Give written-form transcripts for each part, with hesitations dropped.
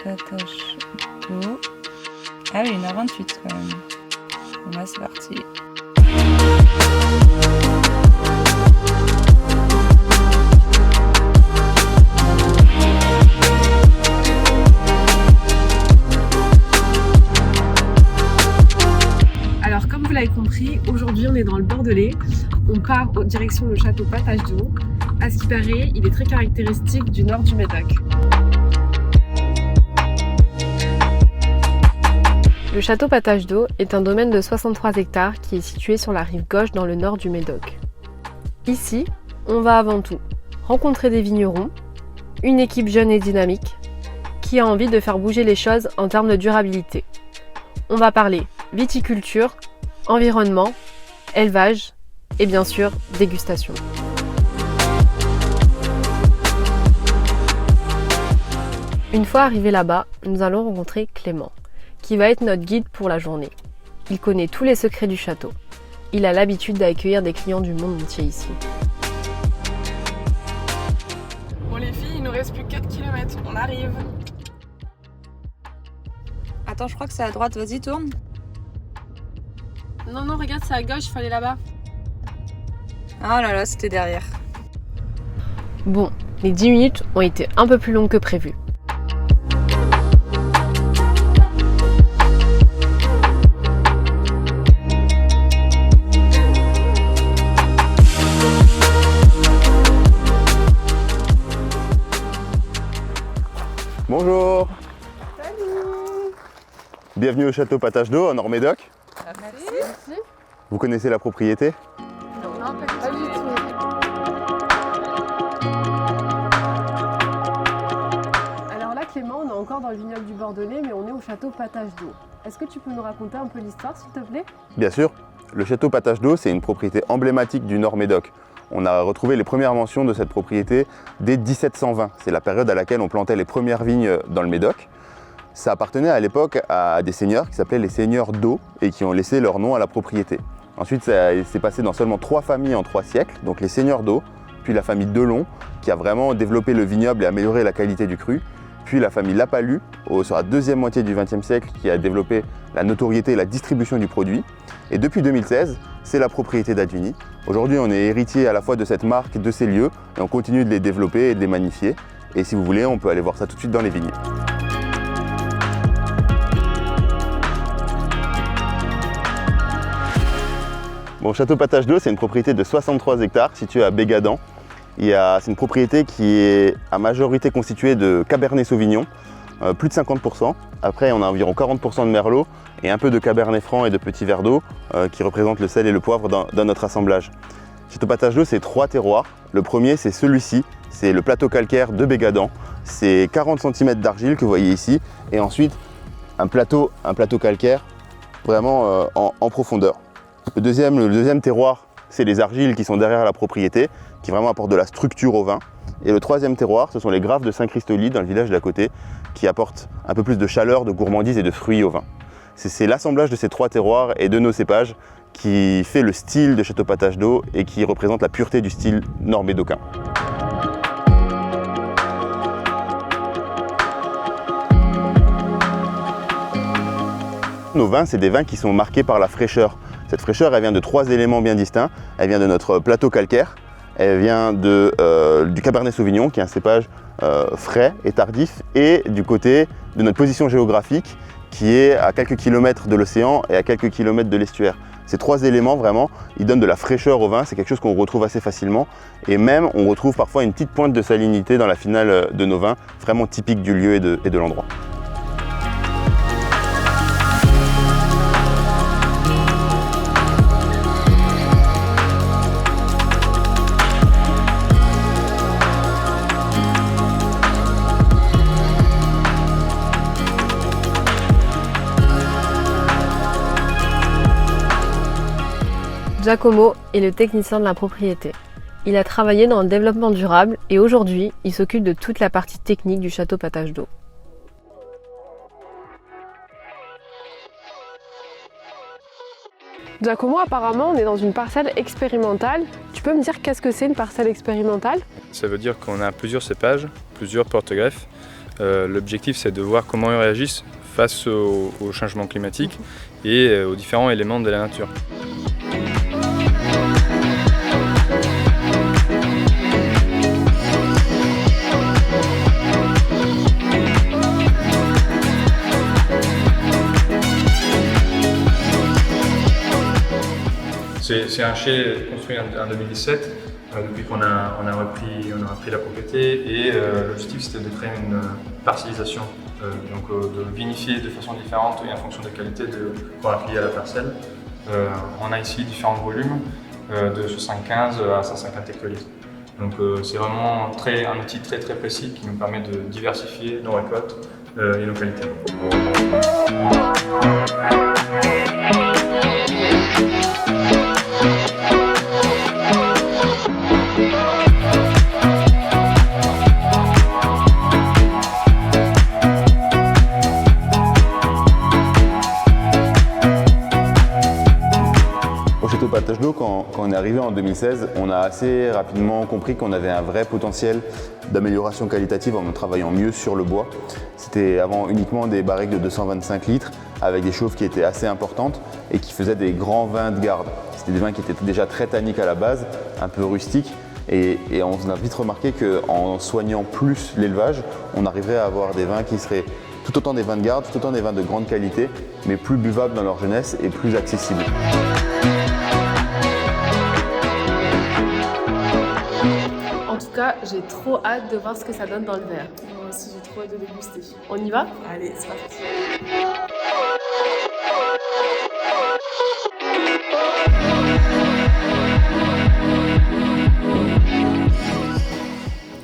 Patache d'eau. Ah oui, 1h28 quand même. Bon, là, c'est parti. Alors comme vous l'avez compris, aujourd'hui on est dans le Bordelais. On part en direction du château Patache d'eau. À ce qui paraît, il est très caractéristique du nord du Médoc. Le château Patache d'eau est un domaine de 63 hectares qui est situé sur la rive gauche dans le nord du Médoc. Ici, on va avant tout rencontrer des vignerons, une équipe jeune et dynamique qui a envie de faire bouger les choses en termes de durabilité. On va parler viticulture, environnement, élevage et bien sûr dégustation. Une fois arrivé là-bas, nous allons rencontrer Clément, qui va être notre guide pour la journée. Il connaît tous les secrets du château. Il a l'habitude d'accueillir des clients du monde entier ici. Bon les filles, il nous reste plus que 4 km, on arrive. Attends, je crois que c'est à droite, vas-y, tourne. Non, regarde, c'est à gauche, il fallait là-bas. Ah là là, c'était derrière. Bon, les 10 minutes ont été un peu plus longues que prévu. Bonjour. Salut. Bienvenue au château Patache d'eau en Nord-Médoc. Merci. Vous connaissez la propriété? Non, pas du tout. Alors là, Clément, on est encore dans le vignoble du Bordelais, mais on est au château Patache d'eau. Est-ce que tu peux nous raconter un peu l'histoire, s'il te plaît? Bien sûr. Le château Patache d'eau, c'est une propriété emblématique du Nord-Médoc. On a retrouvé les premières mentions de cette propriété dès 1720. C'est la période à laquelle on plantait les premières vignes dans le Médoc. Ça appartenait à l'époque à des seigneurs qui s'appelaient les seigneurs d'eau et qui ont laissé leur nom à la propriété. Ensuite, ça s'est passé dans seulement 3 familles en 3 siècles, donc les seigneurs d'eau, puis la famille Delon qui a vraiment développé le vignoble et amélioré la qualité du cru, puis la famille Lapalu sur la deuxième moitié du XXe siècle qui a développé la notoriété et la distribution du produit. Et depuis 2016, c'est la propriété d'Advini. Aujourd'hui, on est héritier à la fois de cette marque, de ces lieux, et on continue de les développer et de les magnifier. Et si vous voulez, on peut aller voir ça tout de suite dans les vignes. Bon, Château Patache d'eau, c'est une propriété de 63 hectares située à Bégadan. C'est une propriété qui est à majorité constituée de Cabernet Sauvignon, plus de 50%. Après, on a environ 40% de Merlot et un peu de Cabernet Franc et de petits verres d'eau qui représentent le sel et le poivre dans notre assemblage. Château Patache d'eau, c'est 3 terroirs. Le premier, c'est celui-ci, c'est le plateau calcaire de Bégadan. C'est 40 cm d'argile que vous voyez ici. Et ensuite, un plateau calcaire vraiment en profondeur. Le deuxième terroir, c'est les argiles qui sont derrière la propriété, qui vraiment apportent de la structure au vin. Et le troisième terroir, ce sont les graves de Saint-Christoli dans le village d'à côté, qui apportent un peu plus de chaleur, de gourmandise et de fruits au vin. C'est l'assemblage de ces 3 terroirs et de nos cépages qui fait le style de Château Patache d'eau et qui représente la pureté du style nord-médocain. Nos vins, c'est des vins qui sont marqués par la fraîcheur. Cette fraîcheur, elle vient de 3 éléments bien distincts. Elle vient de notre plateau calcaire, elle vient du Cabernet Sauvignon, qui est un cépage frais et tardif, et du côté de notre position géographique, qui est à quelques kilomètres de l'océan et à quelques kilomètres de l'estuaire. Ces 3 éléments, vraiment, ils donnent de la fraîcheur au vin. C'est quelque chose qu'on retrouve assez facilement. Et même, on retrouve parfois une petite pointe de salinité dans la finale de nos vins, vraiment typique du lieu et de l'endroit. Giacomo est le technicien de la propriété. Il a travaillé dans le développement durable et aujourd'hui, il s'occupe de toute la partie technique du château Patache d'eau. Giacomo, apparemment, on est dans une parcelle expérimentale. Tu peux me dire qu'est-ce que c'est une parcelle expérimentale? Ça veut dire qu'on a plusieurs cépages, plusieurs porte-greffes, L'objectif, c'est de voir comment ils réagissent face au changement climatique et aux différents éléments de la nature. C'est un chai construit en 2017, depuis qu'on a repris la propriété, et l'objectif c'était de créer une parcellisation, de vinifier de façon différente et en fonction de la qualité qu'on a pris à la parcelle. On a ici différents volumes, de 75 à 150 hectolitres. Donc c'est vraiment un outil très précis qui nous permet de diversifier nos récoltes et nos qualités. Au château Patache d'Eau, quand on est arrivé en 2016, on a assez rapidement compris qu'on avait un vrai potentiel d'amélioration qualitative en travaillant mieux sur le bois. C'était avant uniquement des barriques de 225 litres avec des chauves qui étaient assez importantes et qui faisaient des grands vins de garde. C'était des vins qui étaient déjà très tanniques à la base, un peu rustiques, et on a vite remarqué qu'en soignant plus l'élevage, on arriverait à avoir des vins qui seraient tout autant des vins de garde, tout autant des vins de grande qualité, mais plus buvables dans leur jeunesse et plus accessibles. En tout cas, j'ai trop hâte de voir ce que ça donne dans le verre. Moi aussi, j'ai trop hâte de déguster. On y va? Allez, c'est parti.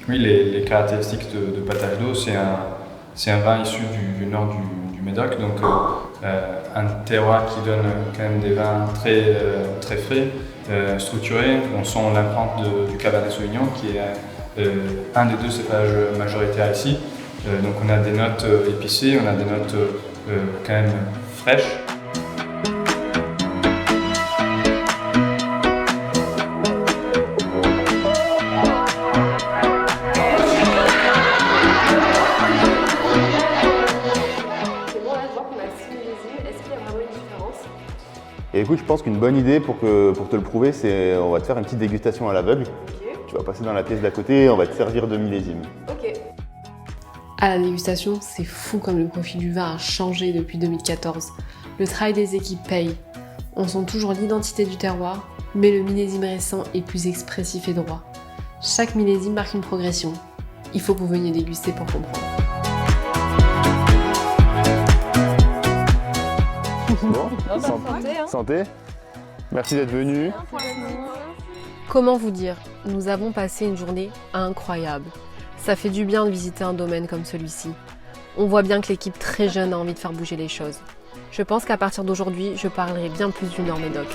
Oui, les caractéristiques de Patache d'Eau, c'est un vin issu du nord du Médoc, donc un terroir qui donne quand même des vins très frais, structurés. On sent l'empreinte du Cabernet Sauvignon qui est un des deux cépages majoritaires ici. Donc on a des notes épicées, on a des notes quand même fraîches. Et écoute, je pense qu'une bonne idée pour te le prouver, c'est on va te faire une petite dégustation à l'aveugle. Okay. Tu vas passer dans la pièce d'à côté et on va te servir 2 millésimes. Ok. À la dégustation, c'est fou comme le profil du vin a changé depuis 2014. Le travail des équipes paye. On sent toujours l'identité du terroir, mais le millésime récent est plus expressif et droit. Chaque millésime marque une progression. Il faut que vous veniez déguster pour comprendre. Bon, santé. Merci d'être venu. Comment vous dire? Nous avons passé une journée incroyable. Ça fait du bien de visiter un domaine comme celui-ci. On voit bien que l'équipe très jeune a envie de faire bouger les choses. Je pense qu'à partir d'aujourd'hui, je parlerai bien plus du Nord Médoc.